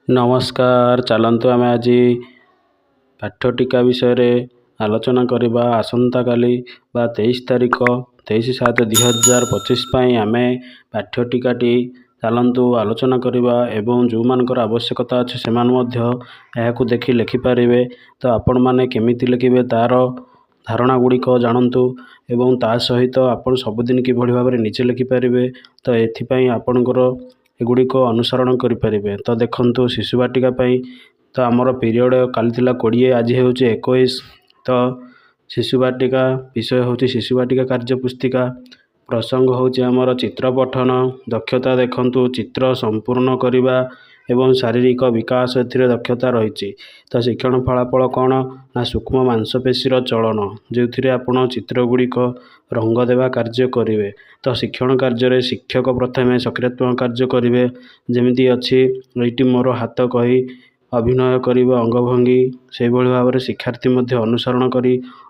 नमस्कार चलतु आम आज पाठ्यटिका विषय आलोचना करवा। आसंता काली 23 तारिख 23/7/2025 आम पाठ्यटिकाटी चलतु आलोचना करवा एवं जो मानकर आवश्यकता अच्छे से देखि लिखिपारे। तो आपण मैंने केमिति लिखे तार धारणा गुड़िक जानतु एवं ता सहित आप सबुदिन किभली भाव में निजे लिखिपारे। तो ये आपणकर एगुड़िक अनुसरण करें। तो देखु शिशु बाटिका तो आमर पीरियड काली 20 आज हूँ 21। तो शिशु बाटिका विषय हूँ शिशु बाटिका कार्य पुस्तिका। प्रसंग हूँ आमर चित्र पठन दक्षता। देखु चित्र संपूर्ण करने एवं शारीरिक विकास दक्षता रही। तो शिक्षण फलाफल कौन ना सूक्ष्म मांसपेशीर चलन जो थे आप चित्र गुड़िक रंग देवा कार्य करेंगे। तो शिक्षण कार्य शिक्षक प्रथम सक्रियात्मक कार्य करेंगे। जमी अच्छी ये मोर हाथ कही अभिनय कर अंगभंगी से भाव में शिक्षार्थी अनुसरण कर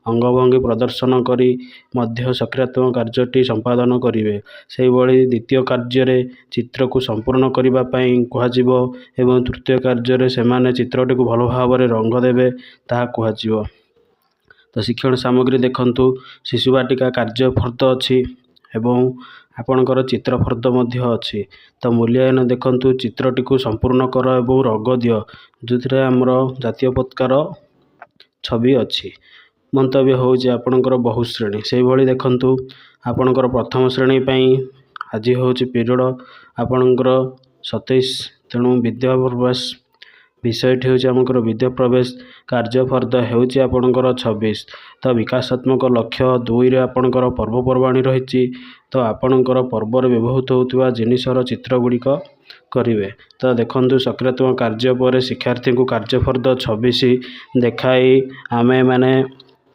अंगभंगी प्रदर्शन कर सक्रियात्मक कार्य संपादन करेंगे। से भाई द्वितीय कार्य चित्र को संपूर्ण करने कह। तृतीय कार्य से चित्रटी को भल भाव में रंग देवे ता कह। तो शिक्षण सामग्री देखु शिशु बाटिका कार्य फर्द अच्छी एवं आपणकर चित्र फर्द अच्छी। तो मूल्यांकन देखु चित्रटी को संपूर्ण कर एवं रंग दियो जो थे आमर जातीय पताकार छवि अच्छी। मंतव्य हूँ आपणकर बहुश्रेणी से भाई देखु आपणकर प्रथम श्रेणी आज हूँ पीरियड आपणकर 27। तेणु विद्या प्रवेश विषयटी हूँ आमकर विद्या प्रवेश कार्य फर्द होची आपणकर 26। तो विकासात्मक लक्ष्य 2 रे आपणकर पर्वपर्वाणी रही। तो आपणकर पर्व व्यवहृत होता जिनिसर चित्र गुड़िक करेंगे। तो देखु सक्रियात्मक कार्य पर शिक्षार्थी को कार्य फर्द 26 देखाई आमे माने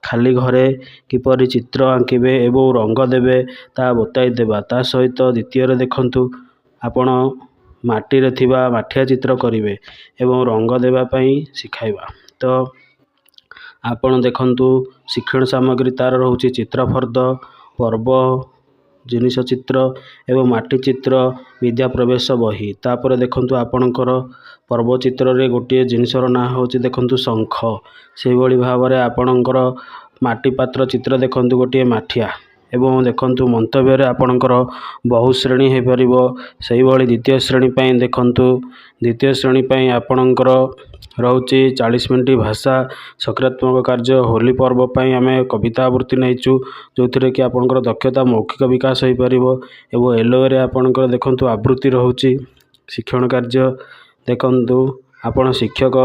खाली घरे किपरि चित्र आंकिबे एवं रंग देवे ता बताई देवा। ता सहित द्वितीय देखु आपण माटी थिबा माठिया चित्र करेंगे एवं रंग देवाई शिखाइबा। तो आपण देखु शिक्षण सामग्री तार रोचे चित्र फर्द पर्व जिनिस चित्र एवं माटी चित्र विद्या प्रवेश बही। तापर देखु आपणकर पर्व चित्र रे गोटे जिनिसर ना हूँ देखु शंख। से भाई भाव में आपणकर माटी पात्र चित्र देखु गोटे माठिया एवं देखु मंतव्य आपणकर बहुश्रेणी हो पार। से भाई द्वितीय श्रेणी देखु द्वितीय श्रेणी आपणकर रोचे 40 मिनट भाषा सक्रियात्मक कार्य। होली पर्व आम कविता आवृत्ति नहींचु जो थे कि आपणकर दक्षता मौखिक विकास हो पार। एवं एलोवे आपणकर देखु आवृत्ति रोचे शिक्षण कार्य। देखु आपण शिक्षक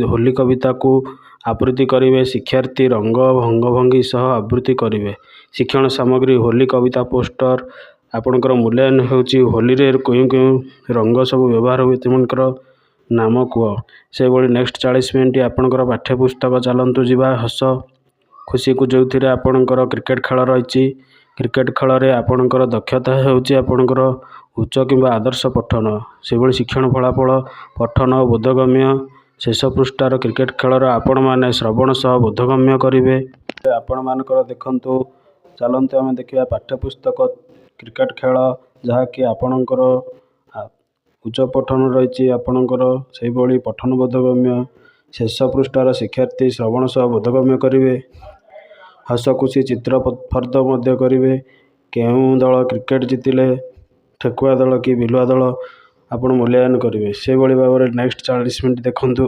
होली कविता को आवृत्ति करेंगे शिक्षार्थी रंग भंगभंगी सह आवृत्ति करेंगे। शिक्षण सामग्री होली कविता पोस्टर आपणकर मूल्यांकन होची होली रे क्यों क्यों रंग सब व्यवहार हुए तेमनकर नाम कह। से भाई नेक्स्ट 40 मिनट आपणकर पाठ्यपुस्तक चलतु जावा हस खुशी को जो थे आपणकर क्रिकेट खेल रही। क्रिकेट खेल रे आपणकर दक्षता होची आपणकर उच्च किंबा आदर्श पठन। से भाई शिक्षण फलाफल पठन बोधगम्य शेष पृष्ठार क्रिकेट खेलर आपण मैंने श्रवण सह बोधगम्य करेंगे। आपण मानकर देखु चलते आम देखा पाठ्यपुस्तक क्रिकेट खेल जहाँकि आपणकर उच्च पठन रही। आपणकर से भाई पठन बोधगम्य शेष पृष्ठार शिक्षार्थी श्रवण सह बोधगम्य करेंगे। हस खुशी चित्र फर्द करेंगे। केउं दल क्रिकेट जीतिले ठेकुआ दल कि बिलुआ दल आपण मूल्यांकन करेंगे। से भाई भाव में नेक्स्ट 40 मिनट देखु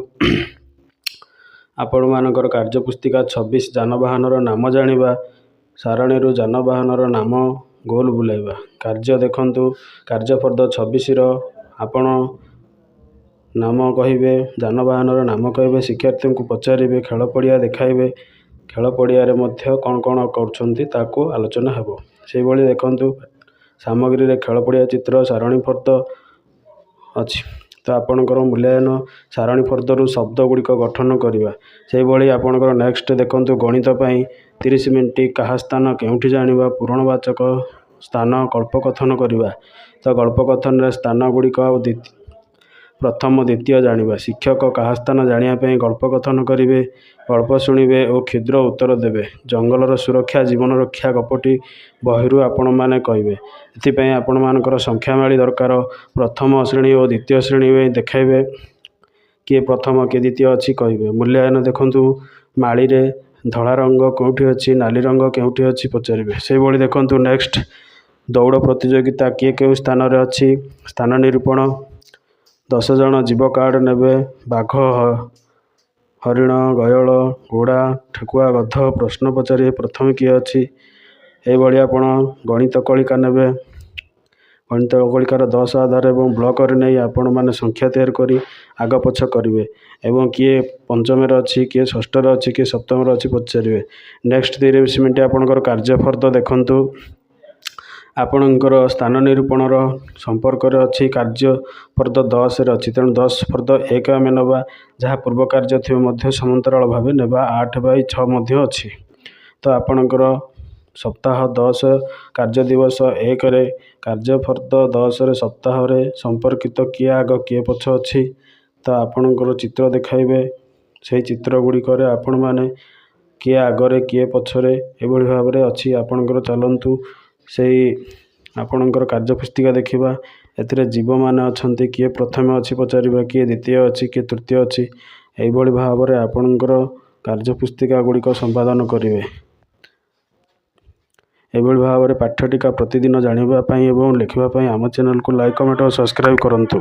आपण मानकर कार्यपुस्तिका 26 जानवाहन नाम जानिबा सारणी रु जानवाहन नाम गोल बुलाइबा। कार्य देखु कार्य फर्द 26 आपण नाम कहे जानवाहन नाम कहे शिक्षार्थी को पचारे खेल पड़िया देखाइबे। खेल पड़िया कौन कौन कर आलोचना हेबो। से भाई देखु सामग्री रे खेल पड़िया चित्र सारणी फर्द अच्छी। तो आपणकर मूल्यांकन सारणी फर्दर शब्द गुड़िक गठन करवा। से भाई आपणकर नेक्स्ट देखु गणित 30 मिनट क्या स्थान केउठी जानिबा पूरणवाचक स्थान कल्पकथन करवा। तो कल्पकथन स्थान गुड़िक प्रथम द्वितीय जानिबा। शिक्षक क्या स्थान जानापी कल्पकथन करेंगे गल्प शुणिबे और क्षुद्र उत्तर देवे। जंगलर सुरक्षा जीवन रक्षा गपटी बहिरू आपण मैंने कहे। ये आपण मानकर संख्यामाली दरकार प्रथम श्रेणी और द्वितीय श्रेणी देखाइबे। କିଏ ପ୍ରଥମ କିଏ ଦ୍ୱିତୀୟ ଅଛି କହିବେ। ମୂଲ୍ୟାୟନ ଦେଖନ୍ତୁ ମାଳିରେ ଧଳା ରଙ୍ଗ କେଉଁଠି ଅଛି, ନାଲି ରଙ୍ଗ କେଉଁଠି ଅଛି ପଚାରିବେ। ସେହିଭଳି ଦେଖନ୍ତୁ ନେକ୍ସଟ ଦୌଡ଼ ପ୍ରତିଯୋଗିତା କିଏ କେଉଁ ସ୍ଥାନରେ ଅଛି, ସ୍ଥାନ ନିରୂପଣ। 10 ଜଣ ଯିବ କାର୍ଡ଼ ନେବେ। ବାଘ, ହରିଣ, ଗୟଳ, ଘୋଡ଼ା, ଠେକୁଆ, ଗଧ ପ୍ରଶ୍ନ ପଚାରିବେ ପ୍ରଥମେ କିଏ ଅଛି। ଏହିଭଳି ଆପଣ ଗଣିତ କଳିକା ନେବେ। ଗଣିତ କଳିକାର 10 ଆଧାର ଏବଂ ବ୍ଲକରେ ନେଇ ଆପଣମାନେ ସଂଖ୍ୟା ତିଆରି କରି ଆଗ ପଛ କରିବେ ଏବଂ କିଏ ପଞ୍ଚମରେ ଅଛି, କିଏ ଷଷ୍ଠରେ ଅଛି, କିଏ ସପ୍ତମରେ ଅଛି ପଚାରିବେ। ନେକ୍ସଟ 30 ମିନିଟ୍ ଆପଣଙ୍କର କାର୍ଯ୍ୟଫର୍ଦ୍ଦ ଦେଖନ୍ତୁ। ଆପଣଙ୍କର ସ୍ଥାନ ନିରୂପଣର ସମ୍ପର୍କରେ ଅଛି, କାର୍ଯ୍ୟଫର୍ଦ୍ଦ 10ରେ ଅଛି, ତେଣୁ 10 ଫର୍ଦ୍ଦ 1 ଆମେ ନେବା। ଯାହା ପୂର୍ବ କାର୍ଯ୍ୟ ଥିବ ମଧ୍ୟ ସମାନ୍ତରାଳ ଭାବେ ନେବା। 8/6 ମଧ୍ୟ ଅଛି। ତ ଆପଣଙ୍କର ସପ୍ତାହ 10 କାର୍ଯ୍ୟ ଦିବସ 1ରେ କାର୍ଯ୍ୟଫର୍ଦ୍ଦ 10ରେ ସପ୍ତାହରେ ସମ୍ପର୍କିତ କିଏ ଆଗ କିଏ ପଛ ଅଛି। ତ ଆପଣଙ୍କର ଚିତ୍ର ଦେଖାଇବେ। ସେହି ଚିତ୍ର ଗୁଡ଼ିକରେ ଆପଣମାନେ କିଏ ଆଗରେ କିଏ ପଛରେ ଏଭଳି ଭାବରେ ଅଛି। ଆପଣଙ୍କର ଚାଲନ୍ତୁ ସେଇ ଆପଣଙ୍କର କାର୍ଯ୍ୟ ପୁସ୍ତିକା ଦେଖିବା। ଏଥିରେ ଜୀବମାନେ ଅଛନ୍ତି, କିଏ ପ୍ରଥମେ ଅଛି ପଚାରିବା, କିଏ ଦ୍ୱିତୀୟ ଅଛି, କିଏ ତୃତୀୟ ଅଛି। ଏହିଭଳି ଭାବରେ ଆପଣଙ୍କର କାର୍ଯ୍ୟ ପୁସ୍ତିକା ଗୁଡ଼ିକ ସମ୍ପାଦନ କରିବେ। ଏଭଳି ଭାବରେ ପାଠ୍ୟଟିକା ପ୍ରତିଦିନ ଜାଣିବା ପାଇଁ ଏବଂ ଲେଖିବା ପାଇଁ ଆମ ଚ୍ୟାନେଲକୁ ଲାଇକ୍, କମେଣ୍ଟ ଓ ସବସ୍କ୍ରାଇବ୍ କରନ୍ତୁ।